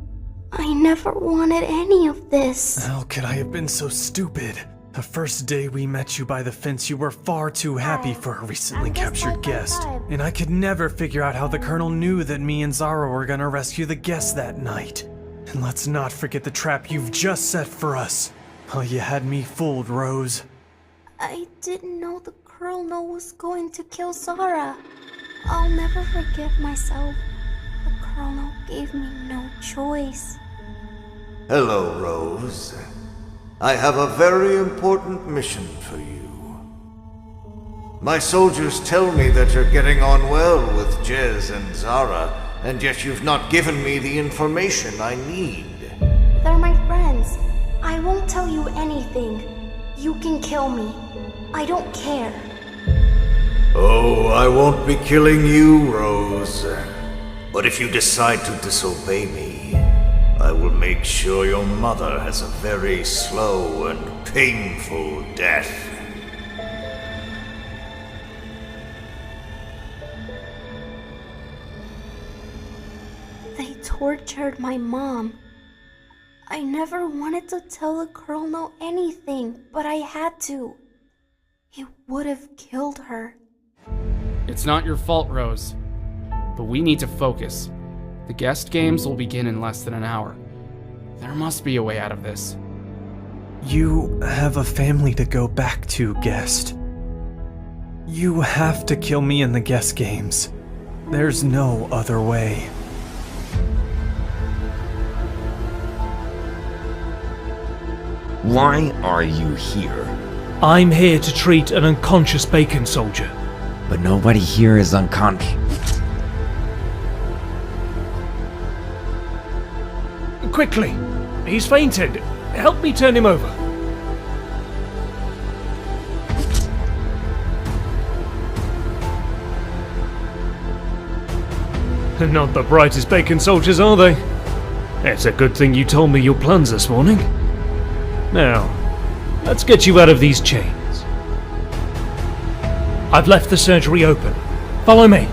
I never wanted any of this. How could I have been so stupid? The first day we met you by the fence, you were far too happy for a recently captured guest. And I could never figure out how the Colonel knew that me and Zara were gonna rescue the guest that night. And let's not forget the trap you've just set for us. Oh, you had me fooled, Rose. I didn't know the Colonel was going to kill Zara. I'll never forgive myself. The Colonel gave me no choice. Hello, Rose. I have a very important mission for you. My soldiers tell me that you're getting on well with Jez and Zara, and yet you've not given me the information I need. They're my friends. I won't tell you anything. You can kill me. I don't care. Oh, I won't be killing you, Rose. But if you decide to disobey me, I will make sure your mother has a very slow and painful death. They tortured my mom. I never wanted to tell the Colonel anything, but I had to. It would have killed her. It's not your fault, Rose. But we need to focus. The guest games will begin in less than an hour. There must be a way out of this. You have a family to go back to, guest. You have to kill me in the guest games. There's no other way. Why are you here? I'm here to treat an unconscious bacon soldier. But nobody here is unconscious. Quickly! He's fainted. Help me turn him over. Not the brightest bacon soldiers, are they? It's a good thing you told me your plans this morning. Now, let's get you out of these chains. I've left the surgery open. Follow me.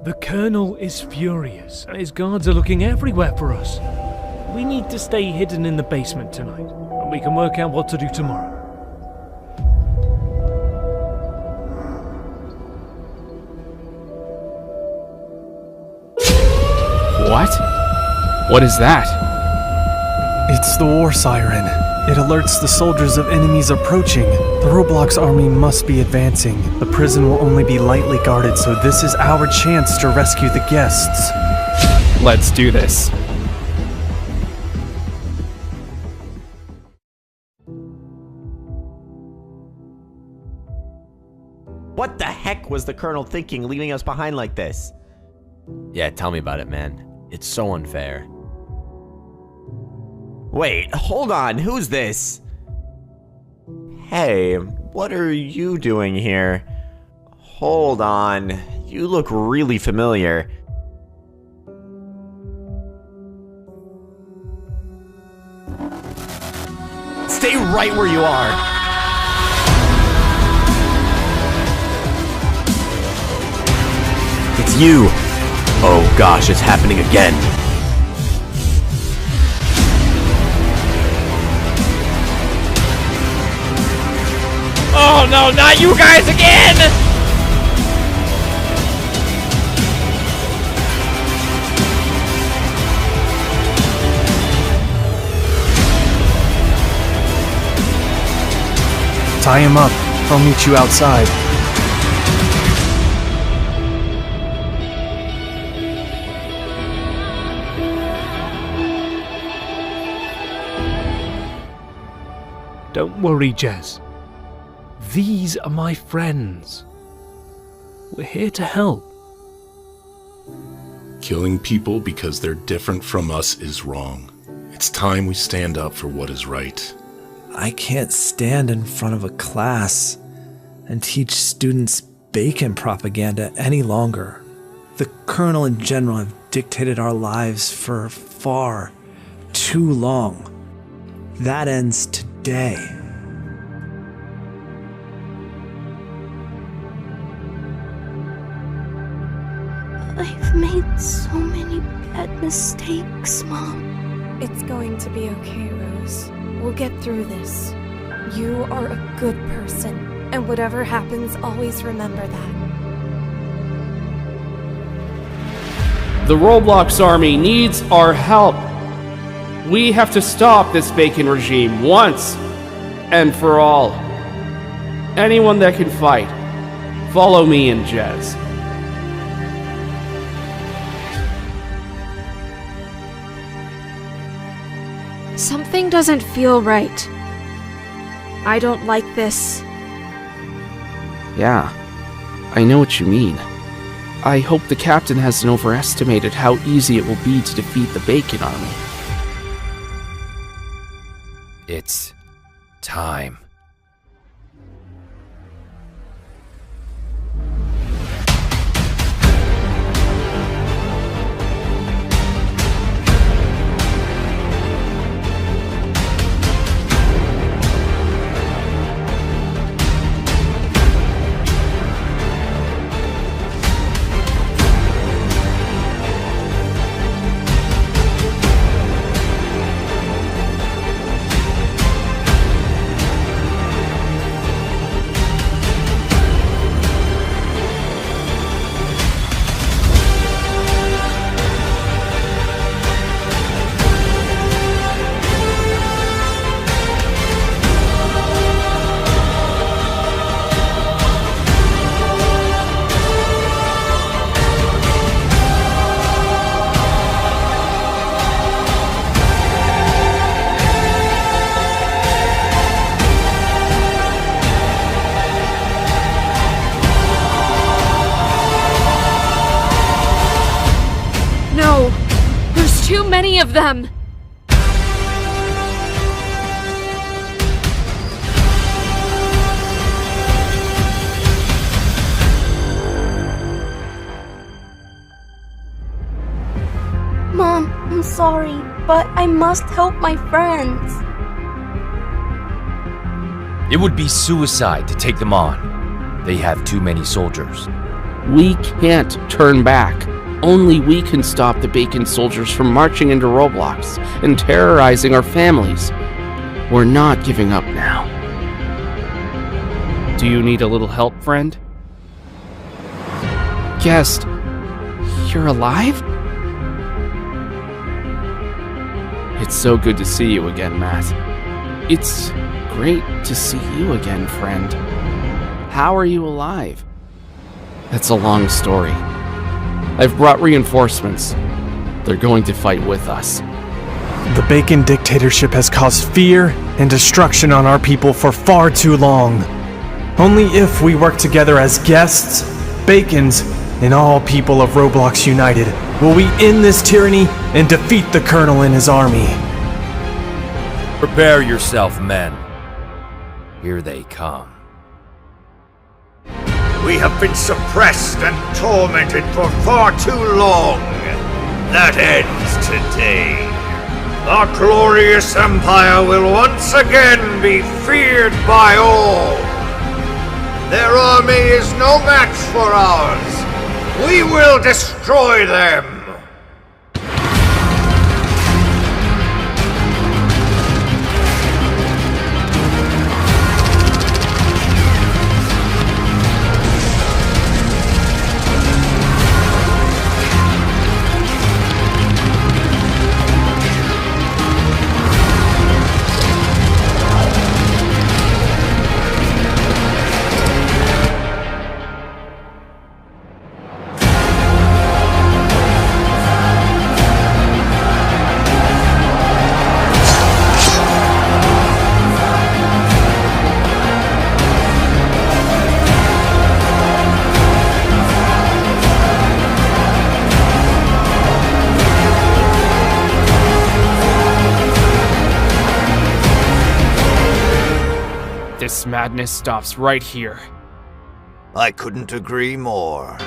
The Colonel is furious, and his guards are looking everywhere for us. We need to stay hidden in the basement tonight, and we can work out what to do tomorrow. What? What is that? It's the war siren. It alerts the soldiers of enemies approaching. The Roblox army must be advancing. The prison will only be lightly guarded, so this is our chance to rescue the guests. Let's do this. What the heck was the Colonel thinking, leaving us behind like this? Yeah, tell me about it, man. It's so unfair. Wait, hold on, who's this? Hey, what are you doing here? Hold on, you look really familiar. Stay right where you are. It's you! Oh gosh, it's happening again. Oh no, not you guys again! Tie him up. I'll meet you outside. Don't worry, Jez. These are my friends. We're here to help. Killing people because they're different from us is wrong. It's time we stand up for what is right. I can't stand in front of a class and teach students bacon propaganda any longer. The Colonel and General have dictated our lives for far too long. That ends today. I've made so many bad mistakes, Mom. It's going to be okay, Rose. We'll get through this. You are a good person, and whatever happens, always remember that. The Roblox army needs our help. We have to stop this bacon regime once and for all. Anyone that can fight, follow me and Jez. Something doesn't feel right. I don't like this. Yeah, I know what you mean. I hope the captain hasn't overestimated how easy it will be to defeat the Bacon Army. It's time. Too many of them! Mom, I'm sorry, but I must help my friends. It would be suicide to take them on. They have too many soldiers. We can't turn back. Only we can stop the Bacon soldiers from marching into Roblox and terrorizing our families. We're not giving up now. Do you need a little help, friend? Guest, you're alive? It's so good to see you again, Matt. It's great to see you again, friend. How are you alive? That's a long story. I've brought reinforcements. They're going to fight with us. The Bacon dictatorship has caused fear and destruction on our people for far too long. Only if we work together as guests, Bacons, and all people of Roblox united will we end this tyranny and defeat the Colonel and his army. Prepare yourself, men. Here they come. We have been suppressed and tormented for far too long. That ends today. The glorious Empire will once again be feared by all. Their army is no match for ours. We will destroy them. This madness stops right here. I couldn't agree more.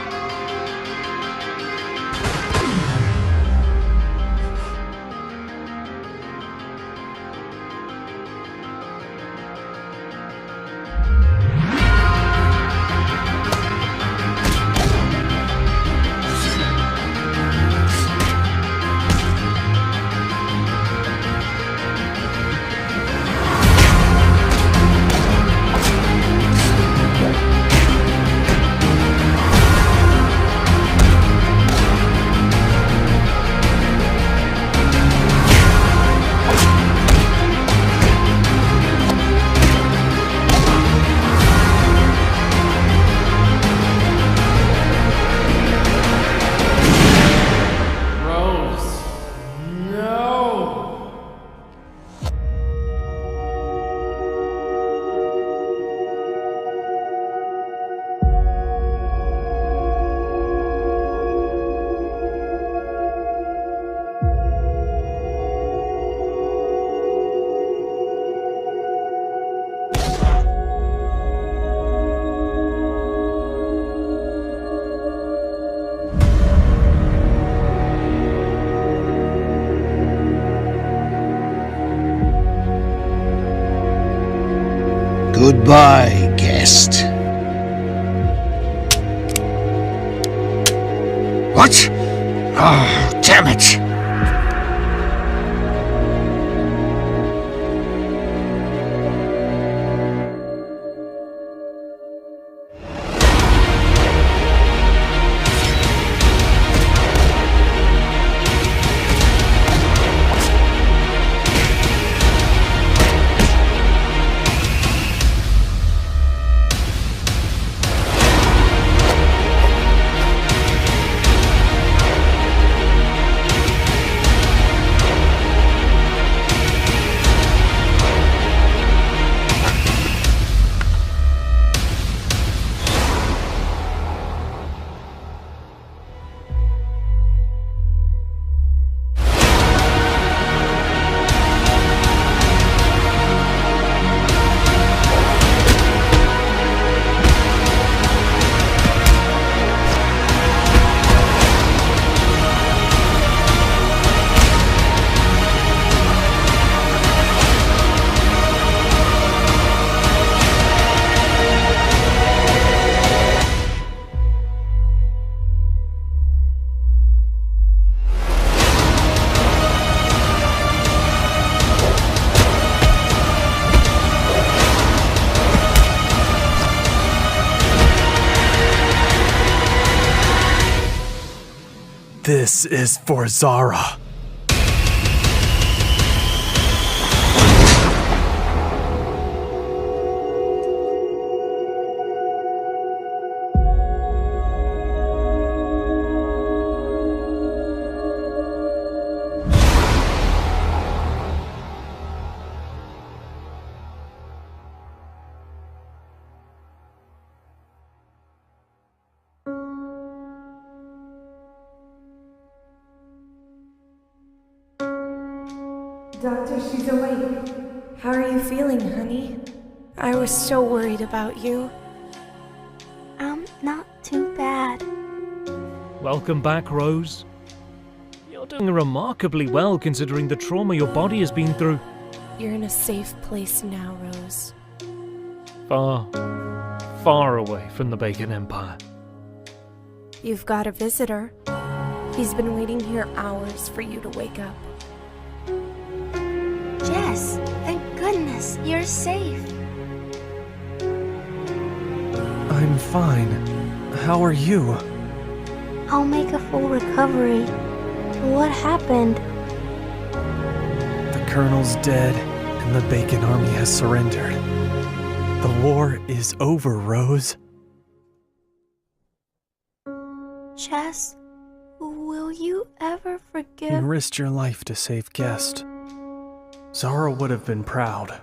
Goodbye, guest. What? Oh, damn it! This is for Zara. Doctor, she's awake. How are you feeling, honey? I was so worried about you. Not too bad. Welcome back, Rose. Your doing remarkably well considering the trauma your body has been through. You're in a safe place now, Rose. Far, far away from the Bacon Empire. You've got a visitor. He's been waiting here hours for you to wake up. Jess, thank goodness, you're safe. I'm fine. How are you? I'll make a full recovery. What happened? The Colonel's dead, and the Bacon Army has surrendered. The war is over, Rose. Jess, will you ever You forgive? risked your life to save Guest. Zara would have been proud.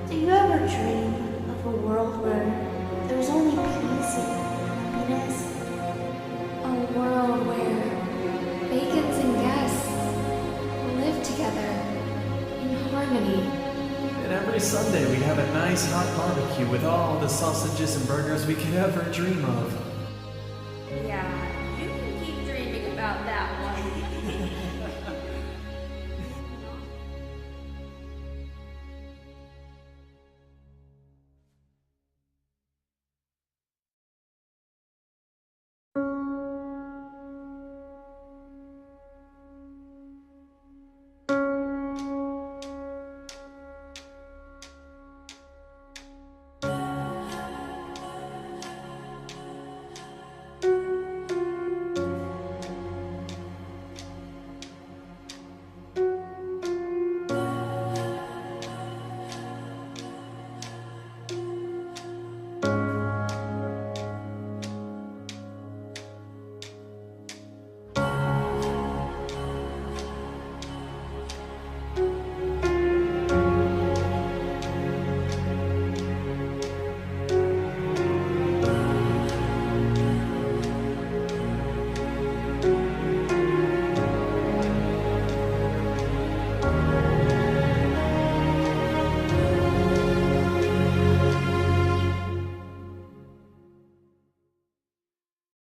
Do you ever dream of a world where there's only peace and happiness? A world where Bacons and guests live together in harmony. And every Sunday we have a nice hot barbecue with all the sausages and burgers we could ever dream of. Yeah, you can keep dreaming about that one.